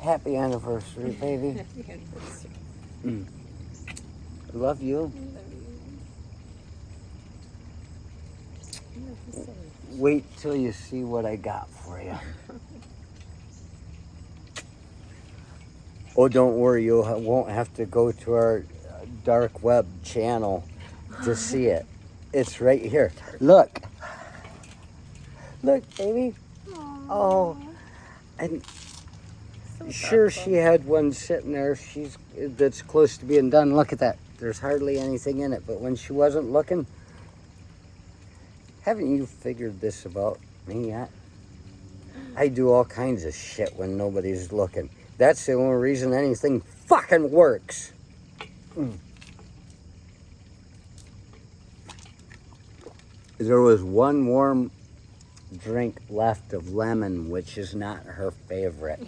Happy anniversary, baby. Happy anniversary. I love you. I love you. Love you so. Wait till you see what I got for you. Oh, don't worry, you won't have to go to our dark web channel to see it. It's right here. Look. Look, baby. Aww. Oh, and So sure thoughtful. she had one sitting there. That's close to being done. Look at that. There's hardly anything in it. But when she wasn't looking, haven't you figured this about me yet? I do all kinds of shit when nobody's looking. That's the only reason anything fucking works. There was one warm drink left of lemon, which is not her favorite.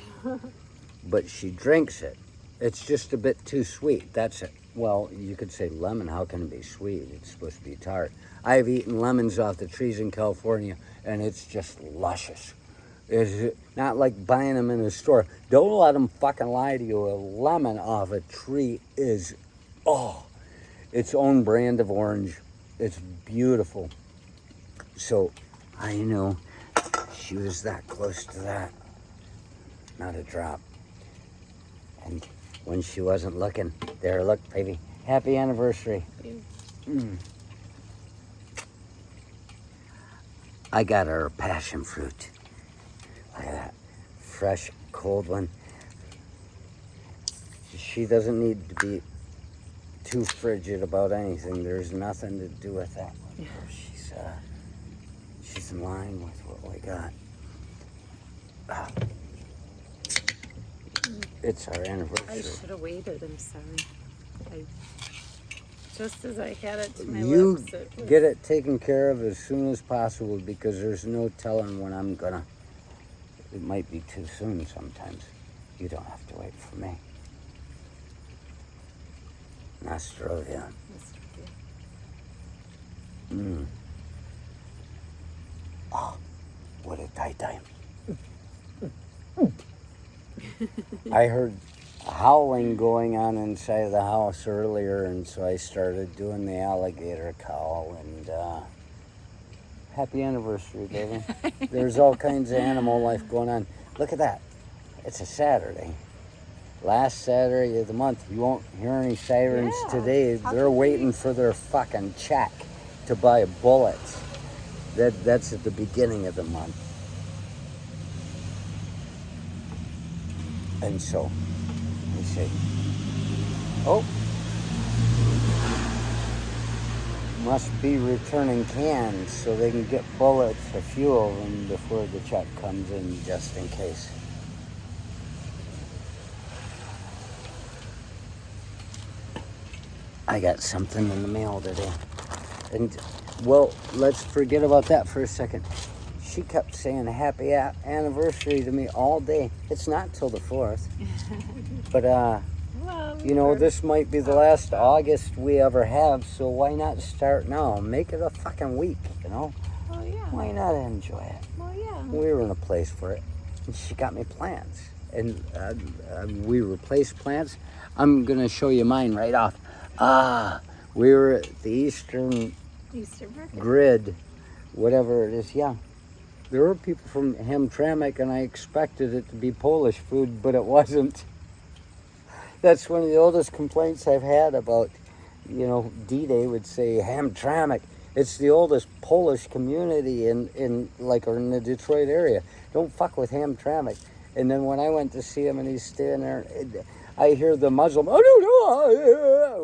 But she drinks it. It's just a bit too sweet. That's it. Well, you could say lemon. How can it be sweet? It's supposed to be tart. I've eaten lemons off the trees in California, and it's just luscious. It's not like buying them in the store. Don't let them fucking lie to you. A lemon off a tree is, its own brand of orange. It's beautiful. So I knew she was that close to that. Not a drop. And when she wasn't looking, there, look, baby. Happy anniversary. I got her a passion fruit. Look at that. Fresh, cold one. She doesn't need to be too frigid about anything. There's nothing to do with that. She's in line with what we got. It's our anniversary. I should have waited. I'm sorry. Just as I had it to my You lips, it was... get it taken care of as soon as possible because there's no telling when I'm gonna. It might be too soon sometimes. You don't have to wait for me. Nostrovia. Oh, what a tight time. I heard howling going on inside of the house earlier, and so I started doing the alligator cow, and happy anniversary, baby. There's all kinds of animal life going on. Look at that. It's a Saturday. Last Saturday of the month. You won't hear any sirens today. They're waiting for their fucking check to buy bullets. That's at the beginning of the month. And so, let me see. Oh. Must be returning cans so they can get bullets, a few of them, before the check comes in, just in case. I got something in the mail today. And, well, let's forget about that for a second. She kept saying happy anniversary to me all day. It's not till the 4th. But, you know, this might be the last August we ever have, so why not start now? Make it a fucking week, you know? Oh, yeah. Why not enjoy it? Oh, yeah. We were in a place for it. And she got me plants. And we replaced plants. I'm going to show you mine right off. We were at the Eastern Market. Grid, whatever it is, yeah. There were people from Hamtramck, and I expected it to be Polish food, but it wasn't. That's one of the oldest complaints I've had about, you know, D-Day would say Hamtramck. It's the oldest Polish community in the Detroit area. Don't fuck with Hamtramck. And then when I went to see him and he's standing there, I hear the Muslim,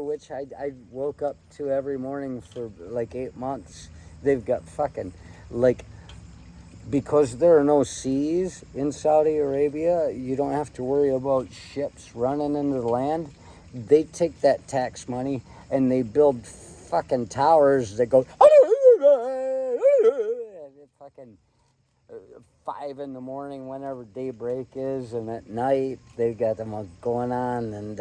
which I woke up to every morning for like 8 months. They've got fucking, like, because there are no seas in Saudi Arabia, you don't have to worry about ships running into the land. They take that tax money and they build fucking towers that go fucking 5 in the morning whenever daybreak is, and at night they've got them all going on. And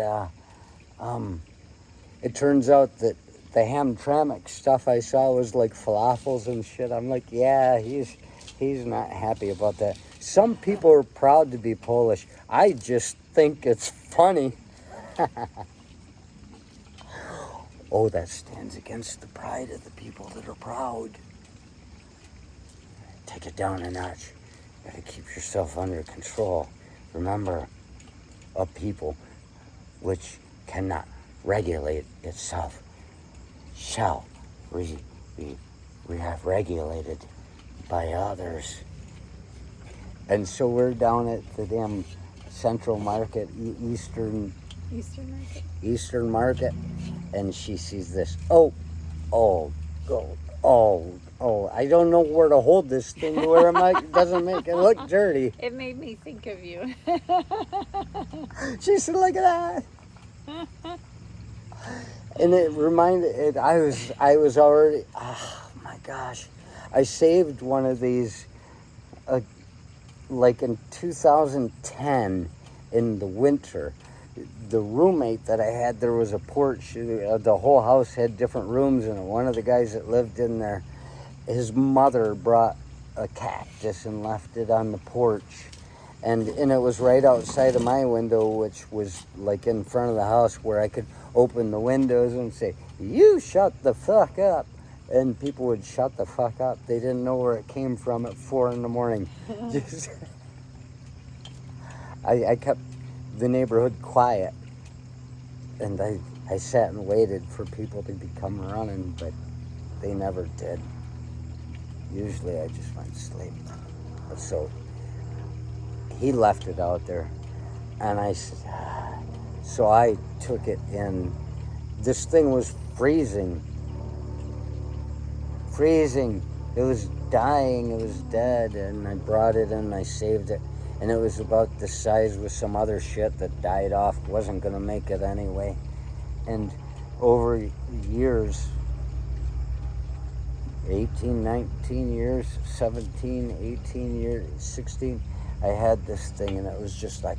it turns out that the Hamtramck stuff I saw was like falafels and shit. I'm like, yeah, he's not happy about that. Some people are proud to be Polish. I just think it's funny. Oh, that stands against the pride of the people that are proud. Take it down a notch. You gotta keep yourself under control. Remember, a people which cannot regulate itself shall be regulated by others. And so we're down at the damn Central Market, Eastern Market, and she sees this. Oh, I don't know where to hold this thing where it doesn't make it look dirty. It made me think of you. She said, look at that. And it reminded it. I was already. Oh my gosh! I saved one of these, like in 2010, in the winter. The roommate that I had, there was a porch. The whole house had different rooms, and one of the guys that lived in there, his mother brought a cactus and left it on the porch. And it was right outside of my window, which was like in front of the house where I could open the windows and say, you shut the fuck up. And people would shut the fuck up. They didn't know where it came from at 4 a.m. Just, I kept the neighborhood quiet. And I sat and waited for people to come running, but they never did. Usually I just went to sleep. So he left it out there, and I said, so I took it in. This thing was freezing. It was dying, it was dead, and I brought it in and I saved it. And it was about the size with some other shit that died off, wasn't gonna make it anyway. And over years, 18, 19 years, 17, 18 years, 16, I had this thing, and it was just like,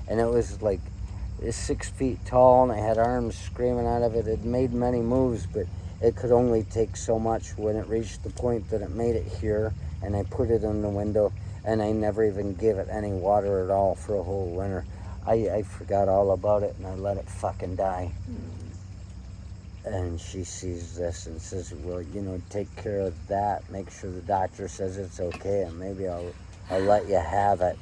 and it was like 6 feet tall, and I had arms screaming out of it. It made many moves, but it could only take so much. When it reached the point that it made it here, and I put it in the window, and I never even gave it any water at all for a whole winter. I forgot all about it, and I let it fucking die. And she sees this and says, well, take care of that. Make sure the doctor says it's okay, and maybe I'll let you have it.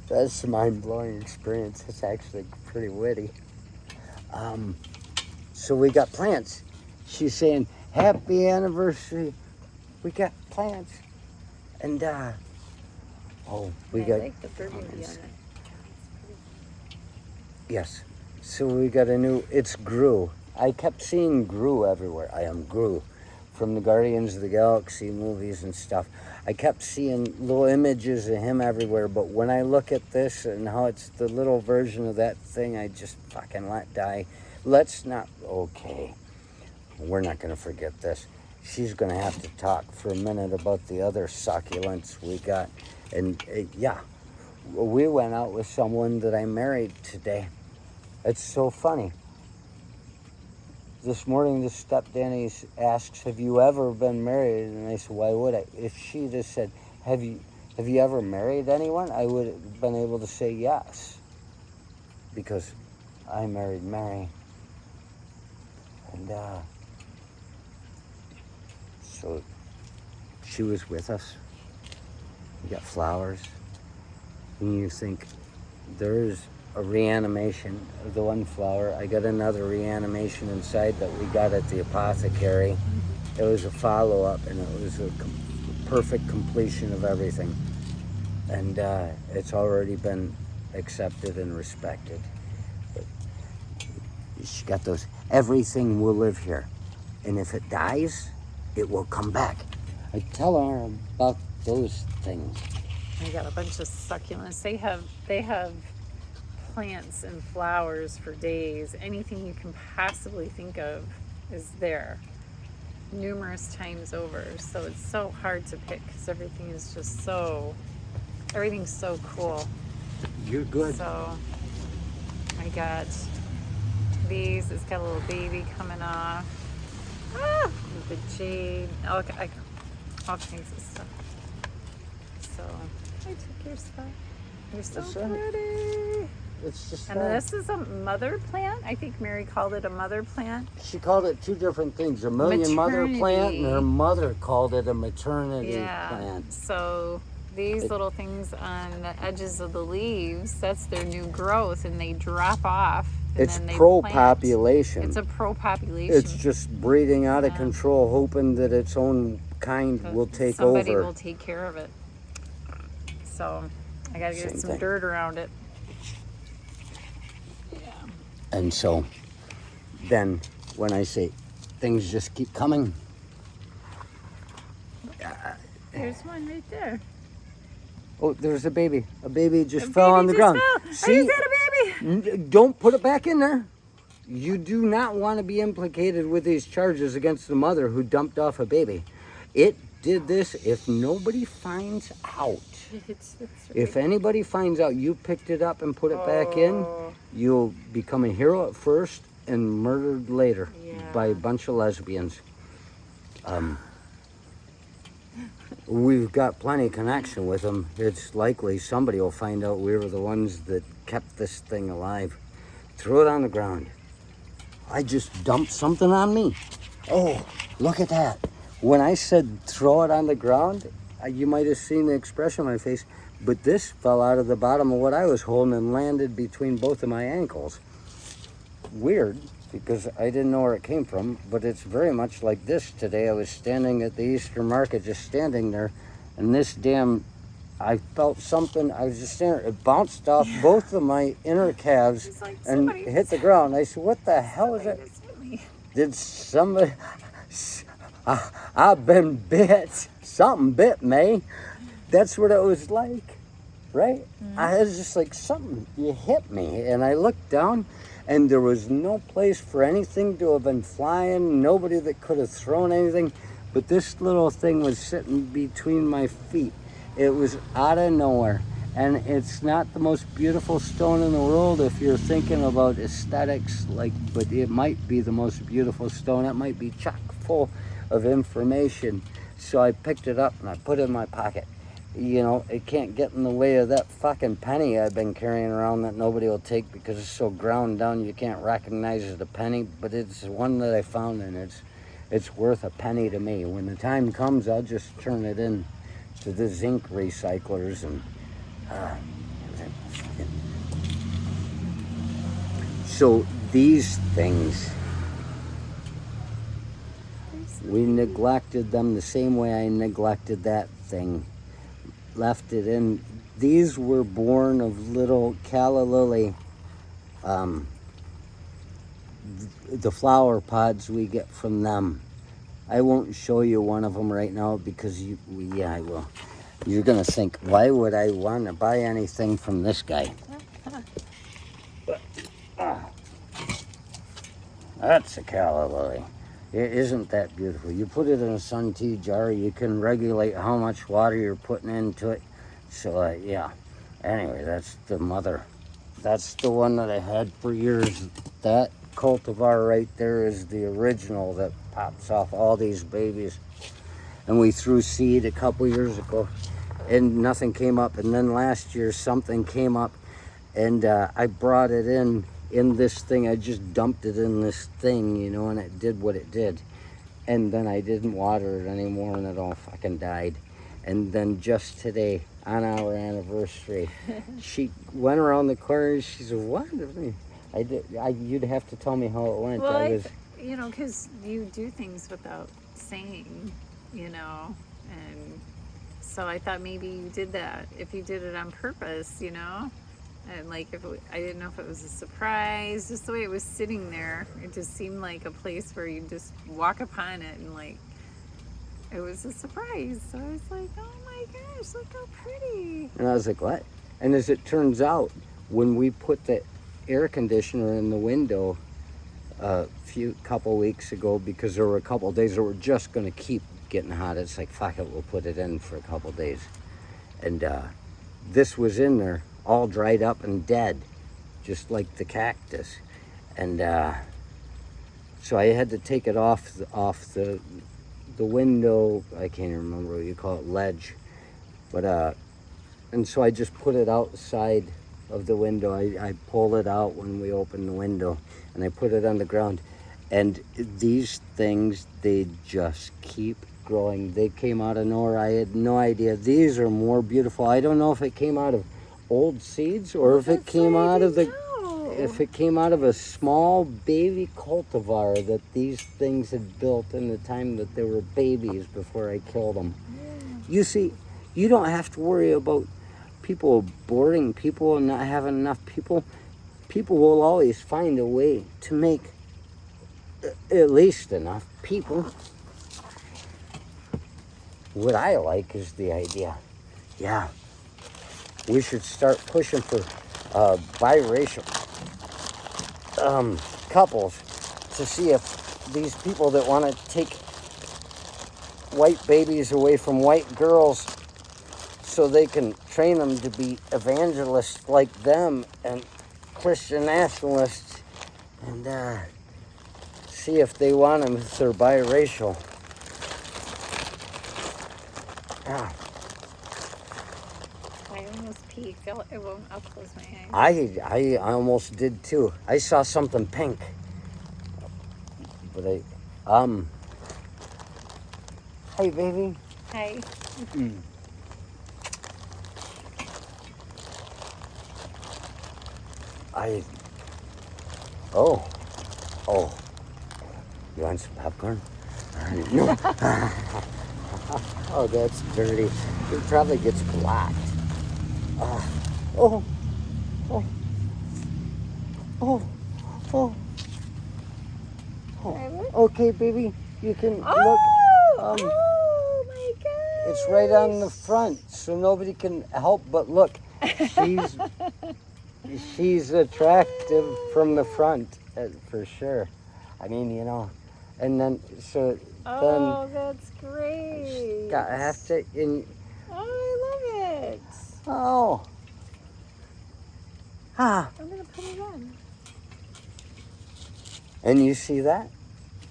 That's a mind-blowing experience. It's actually pretty witty. So we got plants. She's saying, happy anniversary. We got plants. And, we got... I like the burgundy on it. Yes. So we got it's Gru. I kept seeing Gru everywhere. I am Gru. From the Guardians of the Galaxy movies and stuff. I kept seeing little images of him everywhere, but when I look at this and how it's the little version of that thing, I just fucking let die. Okay. We're not going to forget this. She's going to have to talk for a minute about the other succulents we got. And we went out with someone that I married today. It's so funny. This morning, the stepdanny asks, have you ever been married? And I said, why would I? If she just said, have you ever married anyone? I would have been able to say yes. Because I married Mary. And so she was with us. We got flowers. And you think, there's a reanimation of the one flower. I got another reanimation inside that we got at the apothecary. It was a follow-up, and it was a perfect completion of everything. And it's already been accepted and respected. But she got those, everything will live here. And if it dies, it will come back. I tell her about those things. I got a bunch of succulents. They have plants and flowers for days. Anything you can possibly think of is there numerous times over. So it's so hard to pick because everything's so cool. You're good. So I got these. It's got a little baby coming off. The jade, all kinds of stuff. So I took your stuff. You're so That's right. pretty. It's just And fun. this is a mother plant. I think Mary called it a mother plant. She called it two different things, a million mother plant, and her Maternity. mother called it a maternity Yeah. plant. So these little things on the edges of the leaves, that's their new growth, and they drop off. And It's then they pro-population. It's a pro-population. It's just breeding out of control, hoping that its own kind will take Somebody over. will take care of it. So I gotta get Same some thing. dirt around it. Yeah. And so then when I say things just keep coming, There's one right there. oh, there's a baby. A baby just A fell baby on the just ground. fell. See? I just had a baby. Don't put it back in there. You do not want to be implicated with these charges against the mother who dumped off a baby. It did this if nobody finds out. It's If anybody finds out you picked it up and put it back in, you'll become a hero at first and murdered later by a bunch of lesbians. We've got plenty of connection with them. It's likely somebody will find out we were the ones that kept this thing alive. Throw it on the ground. I just dumped something on me. Oh, look at that. When I said throw it on the ground, you might have seen the expression on my face, but this fell out of the bottom of what I was holding and landed between both of my ankles. Weird, because I didn't know where it came from, but it's very much like this today. I was standing at the Easter market, just standing there, and this I felt something. I was just standing there. It bounced off both of my inner calves like and hit the ground. I said, what the hell is it? Did somebody... I've been bit. Something bit me. That's what it was like, right? I was just like, something, you hit me. And I looked down, and there was no place for anything to have been flying, nobody that could have thrown anything, but this little thing was sitting between my feet. It was out of nowhere, and it's not the most beautiful stone in the world if you're thinking about aesthetics, but it might be the most beautiful stone. It might be chock full of information. So I picked it up and I put it in my pocket. You know, it can't get in the way of that fucking penny I've been carrying around that nobody will take because it's so ground down you can't recognize it a penny, but it's one that I found, and it's worth a penny to me. When the time comes, I'll just turn it in to the zinc recyclers and so these things, we neglected them the same way I neglected that thing. Left it in. These were born of little calla lily, the flower pods we get from them. I won't show you one of them right now because I will. You're gonna think, why would I want to buy anything from this guy? But, that's a calla lily. Isn't that beautiful? You put it in a sun tea jar, you can regulate how much water you're putting into it. So yeah, anyway, that's the mother. That's the one that I had for years. That cultivar right there is the original that pops off all these babies. And we threw seed a couple years ago and nothing came up. And then last year something came up, and I brought it in this thing. I just dumped it in this thing, you know, and it did what it did. And then I didn't water it anymore, and it all fucking died. And then just today, on our anniversary, she went around the corner and she said, what? You'd have to tell me how it went. Well, you know, because you do things without saying, you know, and so I thought maybe you did that, if you did it on purpose, you know. And like, I didn't know if it was a surprise, just the way it was sitting there. It just seemed like a place where you just walk upon it and like, it was a surprise. So I was like, oh my gosh, look how pretty. And I was like, what? And as it turns out, when we put the air conditioner in the window a couple weeks ago, because there were a couple days that were just going to keep getting hot, it's like, fuck it, we'll put it in for a couple days. And this was in there, all dried up and dead, just like the cactus. And So I had to take it off the window. I can't even remember what you call it, ledge. But and so I just put it outside of the window. I pull it out when we open the window, and I put it on the ground. And these things, they just keep growing. They came out of nowhere. I had no idea. These are more beautiful. I don't know if it came out of old seeds or if it came out of if it came out of a small baby cultivar that these things had built in the time that they were babies before I killed them. You see, you don't have to worry about people boarding people and not having enough people. People will always find a way to make at least enough people. What I like is the idea. Yeah, we should start pushing for biracial couples to see if these people that want to take white babies away from white girls so they can train them to be evangelists like them and Christian nationalists, and see if they want them if they're biracial. Yeah. I almost peeked. I'll close my eyes. I almost did too. I saw something pink. But hey baby. Hey. Oh, you want some popcorn? No. Oh, that's dirty. It probably gets blocked. Oh. Okay, baby, you can look. Oh my God! It's right on the front, so nobody can help but look. She's attractive from the front, for sure. I mean, you know, and then Oh, that's great. I have to. Oh, I love it. Oh. I'm gonna put it on. And you see that?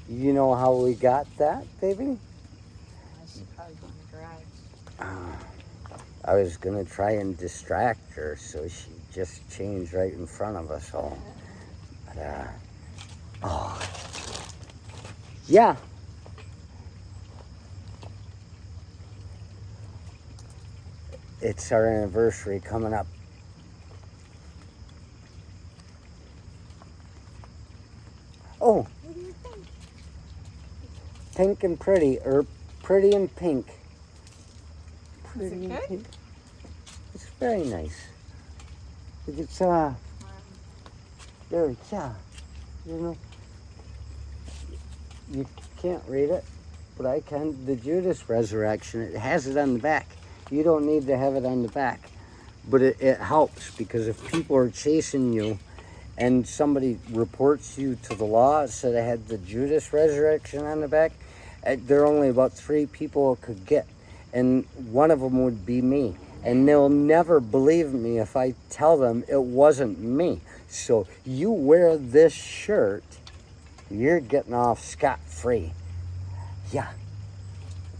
You know how we got that, baby? She's probably in the garage. I was gonna try and distract her, so she just changed right in front of us all. But, yeah. It's our anniversary coming up. Oh. What do you think? Pink and pretty, or pretty and pink. Is it good? Pink. It's very nice. It's there, yeah. You know, you can't read it, but I can. The Judas resurrection, it has it on the back. You don't need to have it on the back, but it helps, because if people are chasing you and somebody reports you to the law, it said it had the Judas resurrection on the back, there are only about 3 people it could get, and one of them would be me. And they'll never believe me if I tell them it wasn't me. So you wear this shirt, you're getting off scot-free. Yeah.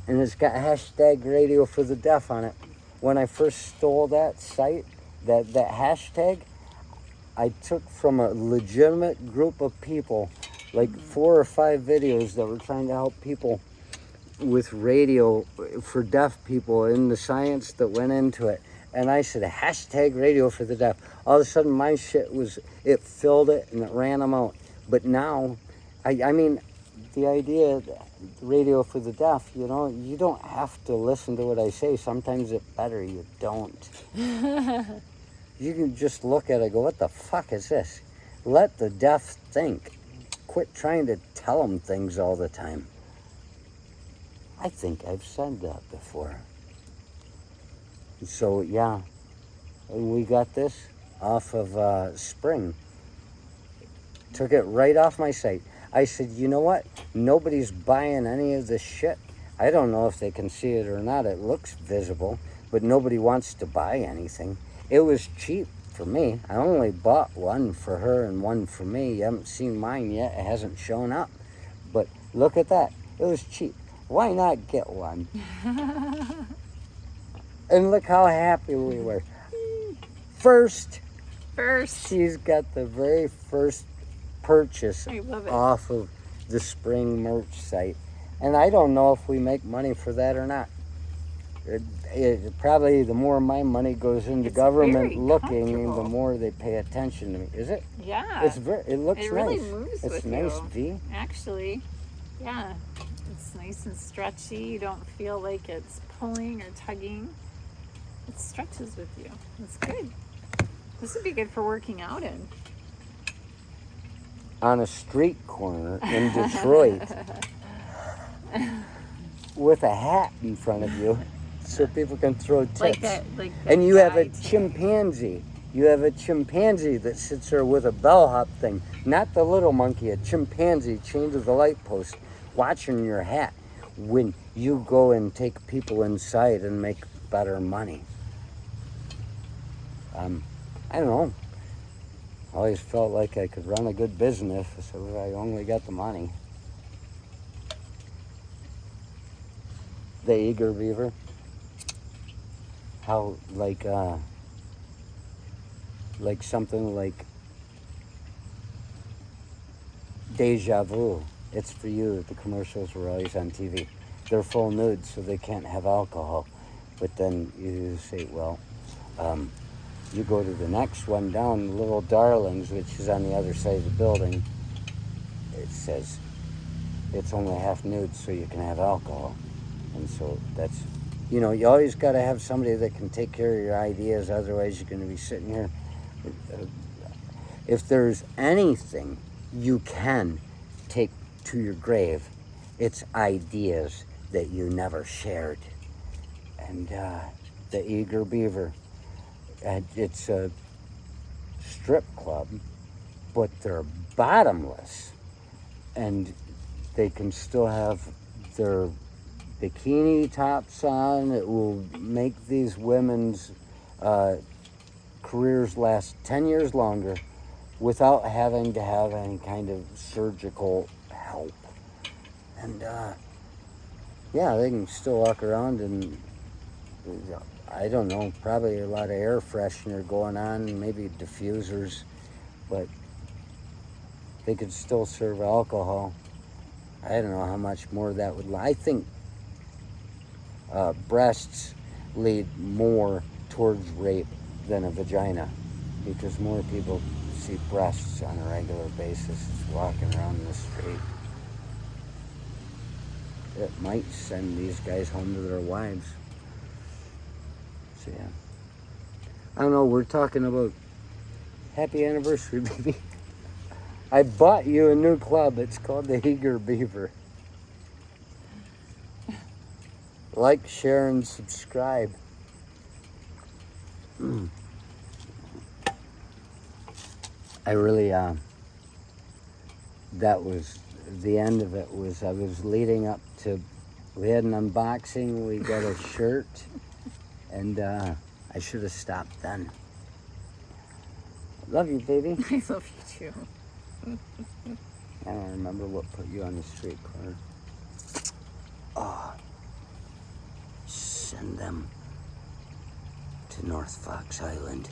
And it's got hashtag radio for the deaf on it. When I first stole that site, that hashtag, I took from a legitimate group of people, like 4 or 5 videos that were trying to help people with radio for deaf people, in the science that went into it. And I said, hashtag radio for the deaf. All of a sudden my shit it filled it and it ran them out. But now, I mean, the idea that radio for the deaf, you know, you don't have to listen to what I say. Sometimes it's better you don't. You can just look at it and go, what the fuck is this? Let the deaf think. Quit trying to tell them things all the time. I think I've said that before. So, yeah, we got this off of Spring. Took it right off my site. I said, you know what? Nobody's buying any of this shit. I don't know if they can see it or not. It looks visible, but nobody wants to buy anything. It was cheap for me. I only bought one for her and one for me. You haven't seen mine yet. It hasn't shown up. But look at that. It was cheap. Why not get one? And look how happy we were. First, she's got the very first purchase off of the spring merch site. And I don't know if we make money for that or not. Probably the more my money goes into government looking, the more they pay attention to me. Is it? Yeah. It looks nice. It really moves it's with nice, you. V. Actually, yeah. It's nice and stretchy. You don't feel like it's pulling or tugging. It stretches with you. It's good. This would be good for working out in. On a street corner in Detroit with a hat in front of you so people can throw tips. Like that and you have a chimpanzee. You have a chimpanzee that sits there with a bellhop thing. Not the little monkey, a chimpanzee chained to the light post watching your hat when you go and take people inside and make better money. I don't know. I always felt like I could run a good business if I only got the money. The eager beaver. How like something like Deja Vu. It's for you. The commercials were always on TV. They're full nude, so they can't have alcohol. But then you say, well, you go to the next one down, Little Darlings, which is on the other side of the building. It says it's only half nude, so you can have alcohol. And so that's, you know, you always got to have somebody that can take care of your ideas. Otherwise, you're going to be sitting here. If there's anything you can take to your grave, it's ideas that you never shared. And the Eager Beaver, it's a strip club, but they're bottomless. And they can still have their bikini tops on. It will make these women's careers last 10 years longer without having to have any kind of surgical help. And yeah, they can still walk around and, I don't know, probably a lot of air freshener going on, maybe diffusers, but they could still serve alcohol. I don't know how much more that would. I think breasts lead more towards rape than a vagina, because more people see breasts on a regular basis walking around the street. It might send these guys home to their wives. So yeah, I don't know. We're talking about happy anniversary, baby. I bought you a new club. It's called the Eager Beaver. Like, share, and subscribe. I really, that was, the end of it was, I was leading up to, we had an unboxing, we got a shirt, and I should have stopped then. Love you, baby. I love you too. I don't remember what put you on the street corner. Oh, send them to North Fox Island.